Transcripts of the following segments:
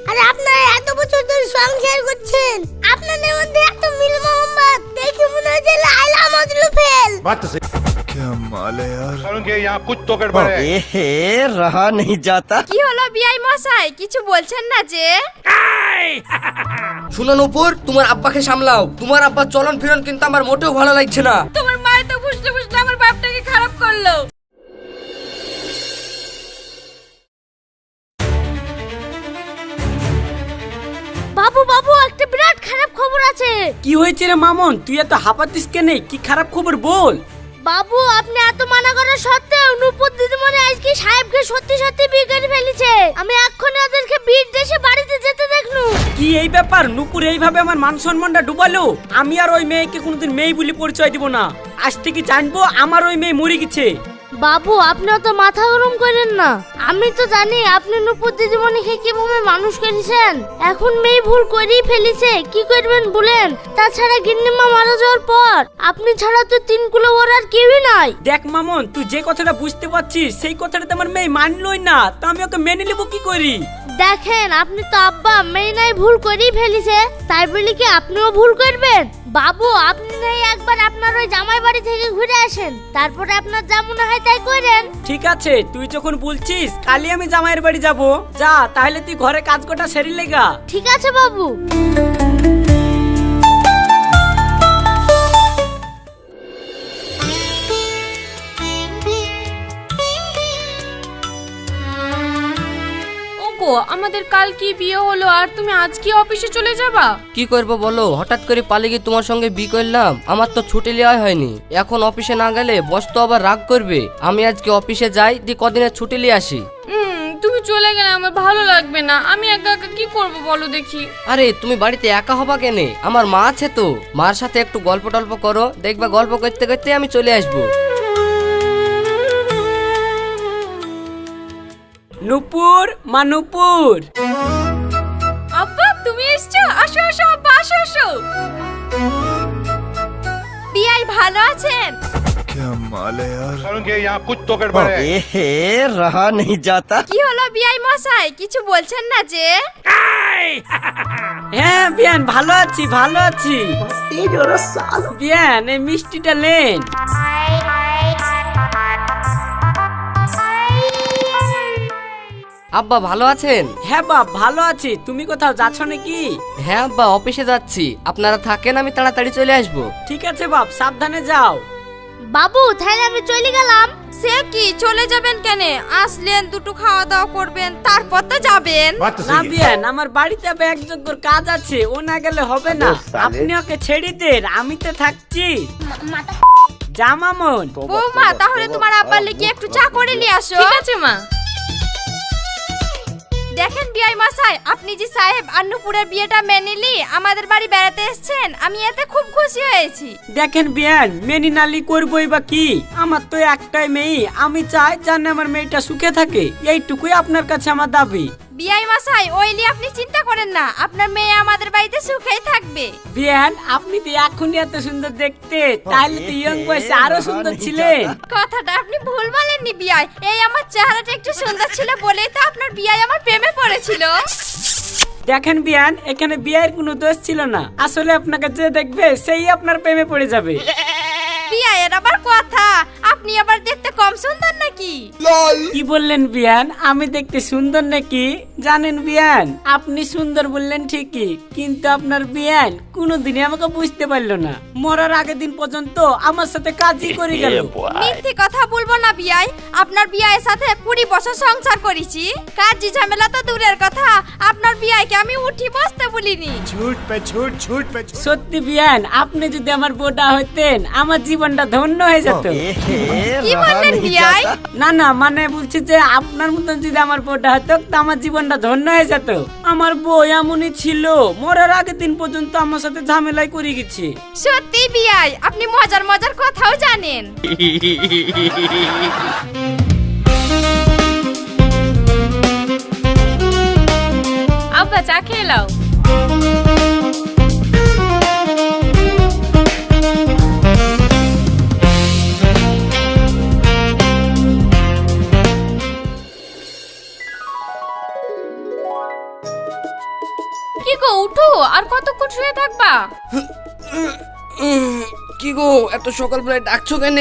আর আপনারা এত বছর ধরে সংসার করছেন, আপনাদের মধ্যে এত মিল মোহাম্মদ দেখে মনে হচ্ছে লাইলা মজনু ফেল। बात तो सही। क्या माल है यार। के यहाँ कुछ तो गड़बड़ है। এ রহা नहीं जाता। কি হলো বিআই মশাই, কিছু বলছেন না যে? শুনো নূপুর, তোমার আব্বাকে সামলাও। তোমার আব্বার চলন ফিরন কিন্তু আমার মোটেও ভালো লাগছে না। তোমার মায়ের তো বুঝতে বুঝতে আমার বাপটাকে খারাপ করলো। বাবু বাবু একটা বিরাট খারাপ খবর আছে। কি হয়েছে রে মামন, তুই এত হাঁপাতিস কেনে? কি খারাপ খবর বল। বাবু আপনি এত মানা করা সত্ত্বেও নূপুর দিদিমণি আজকে সাহেবকে সত্যি সত্যি বিয়ে করে ফেলেছে। আমি এক্ষুনি ওদেরকে বিয়ের দেশে বাড়িতে যেতে দেখনু। কি এই ব্যাপার? নূপুর এইভাবে আমার মান সম্মানটা ডুবালো। আমি আর ওই মেয়েকে কোনোদিন মেয়ে বলে পরিচয় দিব না। আজ থেকে জানবো আমার ওই মেয়ে মরে গেছে। বাবু আপনি তো মাথা গরম করেন না। আমি তো জানি আপনি নূপুর দিদিমণিকে কিভাবে মানুষ করেছেন। এখন মেয়ে ভুল করেই ফেলেছে, কি করবেন বলেন? তাছাড়া গিন্নিমা মারা যাওয়ার পর আপনি ছাড়া তো তিন কুলো ওর আর কেউই নাই। দেখ মামন, তুই যে কথাটা বুঝতে পারছিস সেই কথাটা তো আমার মেয়ে মানলই না, তো আমি ওকে মেনে নেবো কি করি? দেখেন আপনি তো আব্বা মেয়ে নাই ভুল করেই ফেলেছে, তাই বলি কি আপনিও ভুল করবেন? বাবু আপনি নাই একবার আপনার ওই জামাই বাড়ি থেকে ঘুরে আসেন, তারপরে আপনার যা মনে হয় তাই করেন। ঠিক আছে, তুই যখন বলছিস কালই আমি জামাইয়ের বাড়ি যাব। যা তাহলে তুই ঘরে কাজ কটা সেরে লেগা। ঠিক আছে বাবু। ওগো আমাদের কাল কি বিয়ে হলো আর তুমি আজ কি অফিসে চলে যাবা? কি করব বলো, হঠাৎ করে পালিয়ে গিয়ে তোমার সঙ্গে বিয়ে করলাম। আমার তো ছুটি নেওয়া হয়নি। এখন অফিসে না গেলে বস তো আবার রাগ করবে। আমি আজকে অফিসে যাই, দিয়ে কদিনের ছুটি নিয়ে আসি। তুমি চলে গেলে আমার ভালো লাগবে না। আমি একা একা কি করব বলো দেখি। আরে তুমি বাড়িতে একা হবা কেনে? আমার মা আছে তো, মার সাথে একটু গল্প টল্প করো, দেখবা গল্প করতে করতে আমি চলে আসবো। নূপুর, মা নূপুর। আব্বা তুমি এসছো? আসো আসো আব্বা, আসো আসো। বিআই ভালো আছেন? क्या माल है यार। के यहाँ कुछ तो गड़बड़ है। এ রহা नहीं जाता। কি হলো বিআই মশাই, কিছু বলছেন না যে? হ্যাঁ বিয়ান, ভালো আছি ভালো আছি। বিয়ান এই মিষ্টিটা লেন। আব্বা ভালো আছেন? হ্যাঁ বাপ ভালো আছি। তুমি কোথাও যাচ্ছ নাকি? হ্যাঁ আব্বা অফিসে যাচ্ছি, আপনারা থাকেন, আমি তাড়াতাড়ি চলে আসবো। ঠিক আছে বাপ, সাবধানে যাও। বাবু তাহলে আমি চলে গেলাম। সে কি চলে যাবেন কেন? আসলেন দুটো খাওয়া দাওয়া করবেন তারপর তো যাবেন। बात तो না सही है। বিয়ান, আমার বাড়িতে একজনের কাজ আছে, ও না গেলে হবে না। আপনি ওকে ছেড়ে দেন, আমি তো থাকছি। যা মামন। বৌমা তাহলে তোমার আব্বার লেগে একটু চা করে নিয়ে আসো। ঠিক আছে মা। দেখেন বিআই মশাই, আপনি যে সাহেব আন্নুপুরের বিয়েটা মেনেলি আমাদের বাড়ি বেড়াতে এসেছেন, আমি এতে খুব খুশি হয়েছি। দেখেন বিয়ান, মেনি নালি করবই বা কি? আমার তো একটাই মেয়ে, আমি চাই জানে আমার মেয়েটা সুখে থাকে। এইটুকুই আপনার কাছে আমার দাবি। বিআই মশাই ওইলি আপনি চিন্তা করেন না, আপনার মেয়ে আমাদের বাড়িতে সুখেই থাকবে। বিয়ান আপনি তো এখনই এত সুন্দর দেখতে, তাহলে তো ইয়ং বয়সে আরো সুন্দর ছিলেন। কথাটা আপনি ভুল বলেননি বিআই, এই আমার চেহারাটা একটু সুন্দর ছিল বলেই তো আপনার বিআই আমার প্রেমে পড়েছিল। দেখেন বিয়ান, এখানে বিয়ের কোনো দোষ ছিল না। আসলে আপনাকে যে দেখবে সেই আপনার প্রেমে পড়ে যাবে। বিআইয়ের আবার কথা, আপনি আবার দেখতে কম সুন্দর নাকি? কি বললেন বিয়ান? আমি দেখতে সুন্দর নাকি? জানেন বিয়ান, আপনি সুন্দর বললেন ঠিকই, কিন্তু আপনার বিয়ান কোনোদিনই আমাকে বুঝতে পারলো না। মরার আগের দিন পর্যন্ত আমার সাথে কাজই করে গেল। মিথ্যে কথা বলবো না বিআই, আপনার বিআইয়ের সাথে 20 বছর সংসার করেছি। কাজী ঝামেলা তো দূরের কথা, আপনার বিআইকে আমি উঠি বসতে বলিনি। झूठ पे झूठ, झूठ पे झूठ। সত্যি বিয়ান, আপনি যদি আমার বউটা হইতেন আমার জীবনটা ধন্য হয়ে যেত। কি বললেন বিআই? না না, মানে বলছি যে আপনার মতন যদি আমার বউটা হতো তো আমার জীবনটা ধন্য হয়ে যেত। আমার বউ এমনই ছিল, মরার আগের দিন পর্যন্ত আমার সাথে ঝামেলাই করে গেছে। সত্যি বিআই, আপনি মজার মজার কথাও জানেন। আব্বা চা খেয়ে নাও। গো উঠো, আর কতক্ষণ শুয়ে থাকবা? কি গো এত সকালবেলায় ডাকছো কেন?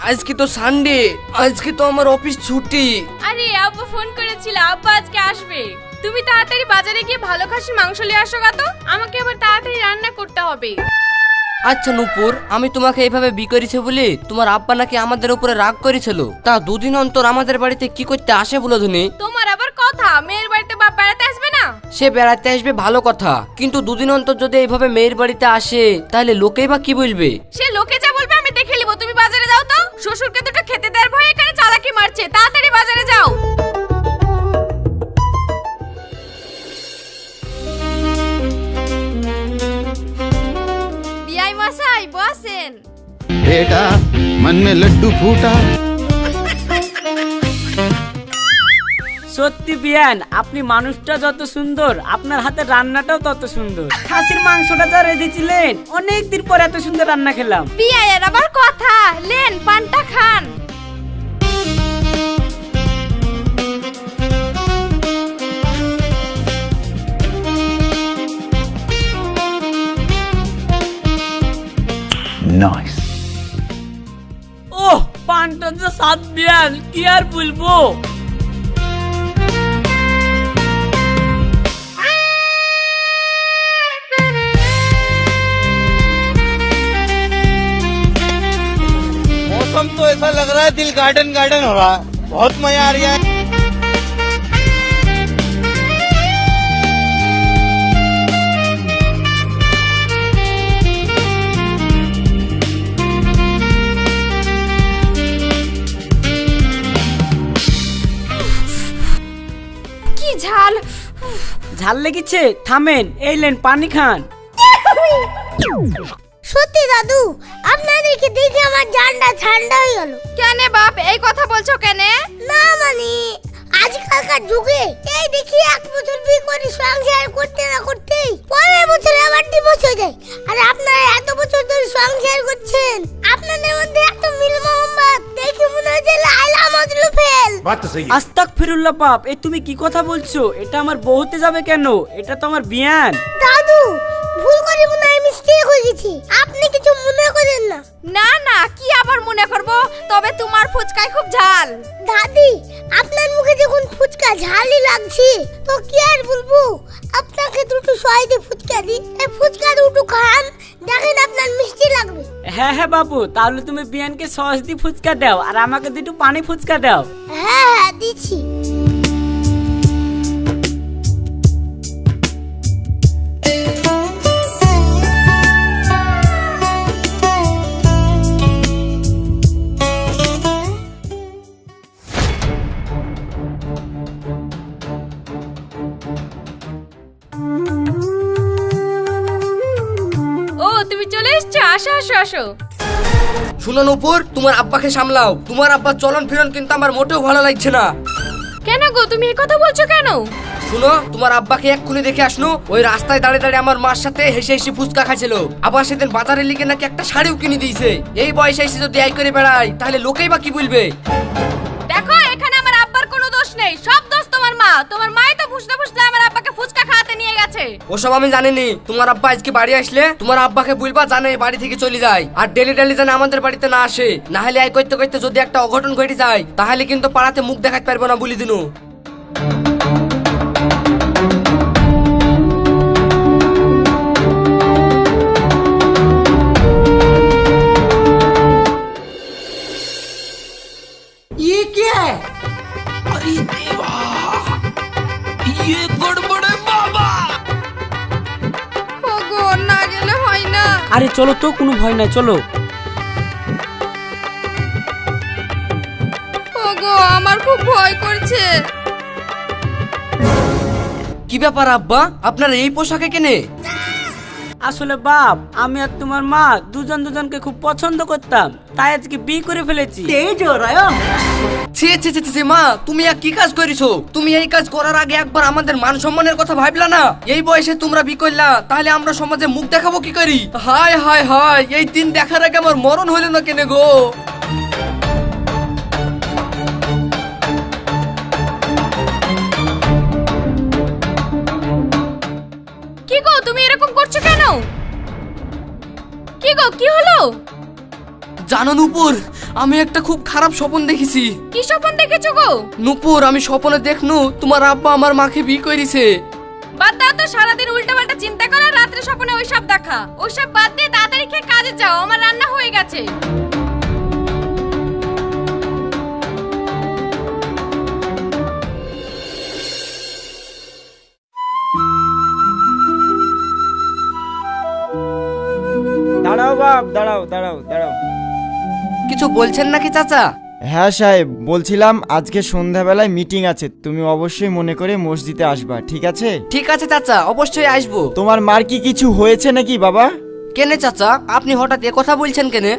আজকে তো সানডে, আজকে তো আমার অফিস ছুটি। আরে আব্বু ফোন করেছিল, আব্বু আজকে আসবে। তুমি তাড়াতাড়ি বাজারে গিয়ে ভালো খাসির মাংস নিয়ে আসো গা তো, আমাকে আবার তাড়াতাড়ি রান্না করতে হবে। আচ্ছা নূপুর, আমি তোমাকে এইভাবে করেছে বলে তোমার আব্বা নাকি আমাদের উপরে রাগ করেছিল। তা দুদিন অন্তর আমাদের বাড়িতে কি করতে আসে বলো ধনী? তোমার আবার কথা, মেয়ের বাড়িতে বাপ বেড়াতে আসবে না? সে বেড়াতে আসবে ভালো কথা, কিন্তু দুদিন অন্তর যদি এইভাবে মেয়ের বাড়িতে আসে তাহলে লোকেই বা কি বলবে? সে লোকে যা বলবে আমি দেখে নিব। তুমি বাজারে যাও তো, শ্বশুরকে দুটো খেতে দেওয়ার ভয়ে এখানে চালাকি মারছে। তাড়াতাড়ি বাজারে যাও। বিআই মশাই বসেন। बेटा मन में लड्डू फूटा। সত্যি বিয়ান, আপনি মানুষটা যত সুন্দর, আপনার হাতের রান্নাটাও তত সুন্দর। খাসির মাংসটা যা রেঁধেছিলেন, অনেকদিন পর এত সুন্দর রান্না খেলাম। বিআইয়ের আবার কথা, লেন পানটা খান। नाइस। ওহ, পানটা যে স্বাদ বিয়ান, কি আর বলবো। मौसम तो ऐसा लग रहा है दिल गार्डन गार्डन हो रहा है, बहुत मजा आ रहा है। কি ঝাল! ঝাল লেগেছে? থামেন, এই লেন পানি খান। সত্যি দাদু, আপনাদেরকে দেখে আমার জানটা ঠান্ডা হয়ে গেল। কেন বাপ এই কথা বলছো কেন? না মানে আজকালকার যুগে এই দেখি 1 বছর বিয়ে করে সংসার করতে না করতেই পরের বছরে আবার ডিভোর্স হয়ে যায়। আর আপনারা এত বছর ধরে সংসার করছেন, আপনাদের মধ্যে এত মিল মোহাম্মদ দেখে মনে হচ্ছে লাইলা মজনু ফেল। बात तो सही है। আস্তাগফিরুল্লাহ বাপ, এই তুমি কি কথা বলছো? এটা আমার বউ হতে যাবে কেন? এটা তো আমার বিয়ান। দাদু, ভুল করে মনে হয় মিস্টেক হয়ে গেছে, আপনি কিছু মনে করেন না। না না, কি আবার মনে করব? তবে তোমার ফুচকায় খুব ঝাল। দাদি, আপনার মুখে যখন ফুচকা ঝালই লাগছে তো কি আর বলবো, আপনাকে দুটো সহায়তে ফুচকা দিই, এই ফুচকা দুটো খান, দেখেন আপনার মিষ্টি লাগবে। হ্যাঁ হ্যাঁ বাবু, তাহলে তুমি বিয়ানকে সস দি ফুচকা দাও আর আমাকে দুটো পানি ফুচকা দাও। হ্যাঁ হ্যাঁ দিচ্ছি। ও তুমি চলে এসছো, আসো আসো আসো। শুনো নূপুর, তোমার আব্বাকে সামলাও। তোমার আব্বার চলন ফিরন কিন্তু আমার মোটেও ভালো লাগছে না। কেন গো, তুমি এই কথা বলছো কেন? শুনো, তোমার আব্বাকে এক্ষুনি দেখে আসনো, ওই রাস্তায় দাঁড়িয়ে দাঁড়িয়ে আমার মার সাথে হেসে হেসে ফুচকা খাচ্ছিল। আবার সেদিন বাজারে লিখে নাকি একটা শাড়িও কিনে দিয়েছে। এই বয়সে এসে যদি এই করে বেড়ায় তাহলে লোকেই বা কি বলবে? দেখো, এখানে আমার আব্বার কোনো দোষ নেই, সব দোষ তোমার মা। তোমার মাই তো ফুসতে ফুসতে আমার আব্বাকে ফুচকা খাওয়াতে নিয়ে গেছে। ওসব আমি জানিনি। তোমার আব্বা আজকে বাড়ি আসলে তোমার আব্বাকে বলবা জানে বাড়ি থেকে চলে যায়, আর ডেলি ডেলি জানে আমাদের বাড়িতে না আসে। না হলে এই করতে করতে যদি একটা অঘটন ঘটে যায় তাহলে কিন্তু পাড়াতে মুখ দেখাতে পারবো না বলি দিনু। ওগো, না গেলে হয় না। আরে চলো তো, কোনো ভয় নাই, চলো। ওগো, আমার খুব ভয় করছে। কি ব্যাপার আব্বা, আপনার এই পোশাকে কেনে? আসলে বাপ, আমি আর তোমার মা দুজন দুজনকে খুব পছন্দ করতাম, তাই আজকে বিয়ে করে ফেলেছি। ছি ছি ছি ছি, মা তুমি আর কি কাজ করেছো? তুমি এই কাজ করার আগে একবার আমাদের মান সম্মানের কথা ভাবলা না? এই বয়সে তোমরা বিয়ে করলা, তাহলে আমরা সমাজে মুখ দেখাবো কি করি? হায় হায় হায়, এই দিন দেখার আগে আমার মরণ হইল না কেনে গো? কি তুমি এরকম করছো কেন? কি গো, কি হলো? জানো নূপুর, আমি একটা খুব খারাপ স্বপ্ন দেখেছি। কি স্বপ্ন দেখেছো গো? নূপুর, আমি স্বপ্নে দেখনু তোমার আব্বা আমার মাকে বিয়ে করেছে। বাদ দাও তো, সারাদিন উল্টাপাল্টা চিন্তা করো, রাত্রে স্বপ্নে ওইসব দেখা। ওইসব বাদ দিয়ে তাড়াতাড়ি খেয়ে কাজে যাও, আমার রান্না হয়ে গেছে। দাঁড়াও বাপ, দাঁড়াও দাঁড়াও দাঁড়াও। কিছু বলছেন নাকি চাচা? হ্যাঁ সাহেব, বলছিলাম আজকে সন্ধ্যাবেলায় মিটিং আছে, তুমি অবশ্যই মনে করে মসজিদে আসবা, ঠিক আছে? ঠিক আছে চাচা, অবশ্যই আসবো। তোমার মার কি কিছু হয়েছে নাকি বাবা? কেনে চাচা, আপনি হঠাৎ এ কথা বলছেন কেনে?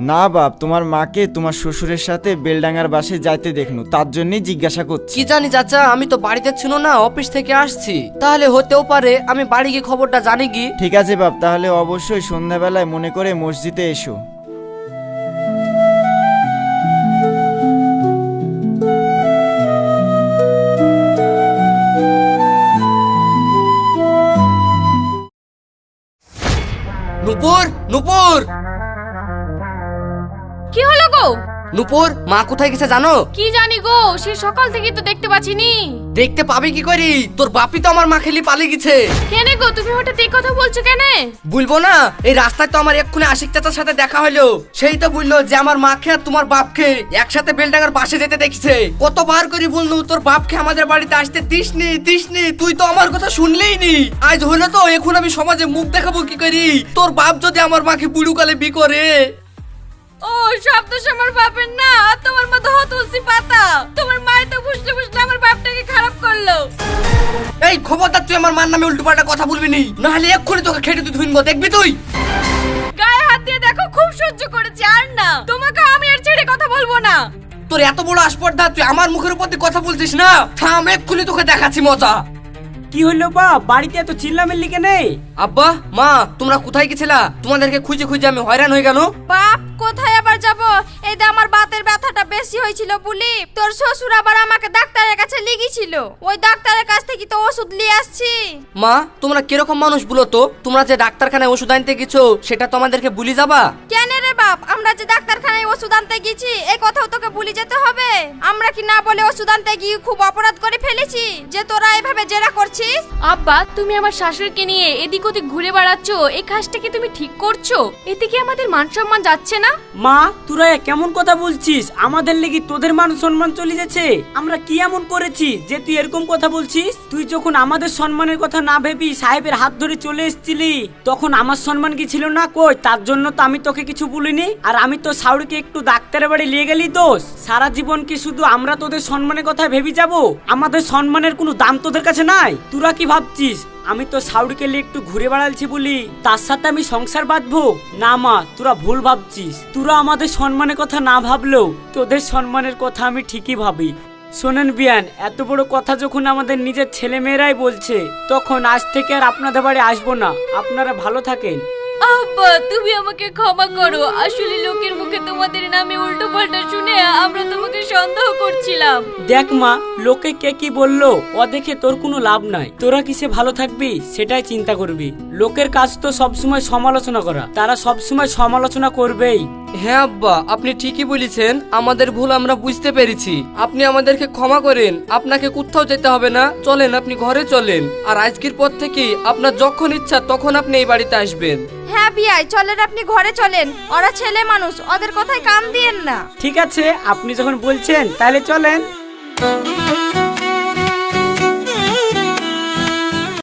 না বাপ, তোমার মাকে তোমার শ্বশুরের সাথে বেলডাঙ্গার বাসে যাইতে দেখনু, তার জন্যই জিজ্ঞাসা করছি। কি জানি চাচা, আমি তো বাড়িতে ছিল না, অফিস থেকে আসছি। তাহলে হতেও পারে, আমি বাড়ি গিয়ে খবরটা জানি কি। ঠিক আছে বাপ, তাহলে অবশ্যই সন্ধ্যাবেলায় মনে করে মসজিদে এসো। নূপুর, নূপুর, কি হলো গো? নূপুর, মা কোথায় গেছে জানো? কি জানি গো, সে সকাল থেকে তো দেখতে পাচ্ছিনি। দেখতে পাবে কি করি, তোর বাপি তো আমার মা খেলি পালিয়ে গেছে। কেনে গো, তুমি হঠাৎ এই কথা বলছো কেনে? বলবো না, এই রাস্তায় তো আমার এক্ষুনি আশিক চাচার সাথে দেখা হলো। সেই তো বললো যে আমার মাকে আর তোমার বাপকে একসাথে বেলডাঙ্গার বাসে যেতে দেখছে। কতবার করে বললো তোর বাপকে আমাদের বাড়িতে আসতে দিসনি দিসনি, তুই তো আমার কথা শুনলেই নি। আজ হলো তো, এখন আমি সমাজে মুখ দেখাবো কি করি? তোর বাপ যদি আমার মাকে বুড়ুকালে বি করে। ও, সব দোষ আমার বাপের না, তোমার মতো হতুলসি পাতা। তোমার মাই তো বুঝতে বুঝতে আমার বাপটাকে খারাপ করলো। এই খবরদার, তুই আমার মার নামে উল্টোপাল্টা কথা বলবি নি, নাহলে এক্ষুনি তোকে খেটে তুই ধুইনবো, দেখবি তুই। গায়ে হাত দিয়ে দেখো, খুব সহ্য করেছি, আর না। তোমাকে আমি আর ছেড়ে কথা বলবো না। তোর এত বড় আসপর্দা, তুই আমার মুখের উপর দিয়ে কথা বলছিস না? থাম, এক্ষুনি তোকে দেখাচ্ছি মজা। কি হলো বাপ, বাড়িতে এত চিল্লামিল্লি কেনে? আব্বা, মা, তোমরা কোথায় গেছিলা? তোমাদেরকে খুঁজে খুঁজে আমি হয়রান হয়ে গেল। বাপ, কোথায় আবার যাব? এই যে আমার বাতের ব্যথাটা বেশি হয়েছিল বলি তোর শ্বশুর আবার আমাকে ডাক্তারের কাছে লিগেছিল। ওই ডাক্তারের কাছ থেকে তো ওষুধ নিয়ে আসছি। মা, তোমরা কিরকম মানুষ বলো তো? তোমরা যে ডাক্তারখানায় ওষুধ আনতে গেছো, সেটা তো আমাদেরকে ভুলে যাবা? কেন রে বাপ, আমরা যে ডাক্তারখানায় ওষুধ আনতে গেছি এই কথাও তোকে ভুলে যেতে হবে? আমরা কি না বলে ওষুধ আনতে গিয়ে খুব অপরাধ করে ফেলেছি যে তোরা এভাবে জেরা করছিস? আব্বা, তুমি আমার শাশুড়িকে নিয়ে এদিক ওদিক ঘুরে বেড়াচ্ছ, এই কাজটা কি তুমি ঠিক করছো? এতে কি আমাদের মান সম্মান যাচ্ছে না? মা, তোরা এ কেমন কথা বলছিস? আমাদের লেগে তোদের মান সম্মান চলে যাচ্ছে? আমরা কি এমন করেছি যে তুই এরকম কথা বলছিস? তুই যখন আমাদের সম্মানের কথা না ভেবি সাহেবের হাত ধরে চলে এসেছিলি, তখন আমার সম্মান কি ছিল না? কই, তার জন্য তো আমি তোকে কিছু বলিনি। আর আমি তো শাশুড়িকে একটু ডাক্তারের বাড়ি নিয়ে গেলি দোষ। সারা জীবন কি শুধু আমরা তোদের সম্মানের কথা ভেবে যাব? আমাদের সম্মানের কোনো দাম তোদের কাছে নাই? তোরা কি ভাবছিস আমি তো শাশুড়িকে নিয়ে একটু ঘুরে বেড়াচ্ছি বলি তার সাথে আমি সংসার বাঁধবো? না মা, তোরা ভুল ভাবছিস। তোরা আমাদের সম্মানের কথা না ভাবলেও তোদের সম্মানের কথা আমি ঠিকই ভাবি। শোনেন বিয়ান, এত বড় কথা যখন আমাদের নিজের ছেলে মেয়েরাই বলছে, তখন আজ থেকে আর আপনাদের বাড়ি আসবো না। আপনারা ভালো থাকেন। আব্বা, তুমি আমাকে ক্ষমা করো। আসলে লোকের মুখে তোমাদের নামে উল্টো পাল্টা শুনে আমরা তোমাকে সন্দেহ করছিলাম। দেখ মা, লোকে কে কি বললো ও দেখে তোর কোনো লাভ নাই। তোরা কিসে ভালো থাকবি সেটাই চিন্তা করবি। লোকের কাজ তো সবসময় সমালোচনা করা, তারা সবসময় সমালোচনা করবেই। হ্যাঁ আব্বা, আপনি ঠিকই বলেছেন, আমাদের ভুল আমরা বুঝতে পেরেছি। আপনি আমাদেরকে ক্ষমা করেন। আপনাকে কোথাও যেতে হবে না, চলেন আপনি ঘরে চলেন। আর আজকের পর থেকে আপনার যখন ইচ্ছা তখন আপনি এই বাড়িতে আসবেন। হ্যাঁ বিয়াই, চলেন আপনি ঘরে চলেন। ওরা ছেলে মানুষ, ওদের কথায় কান দিয়েন না। ঠিক আছে, আপনি যখন বলছেন তাহলে চলেন।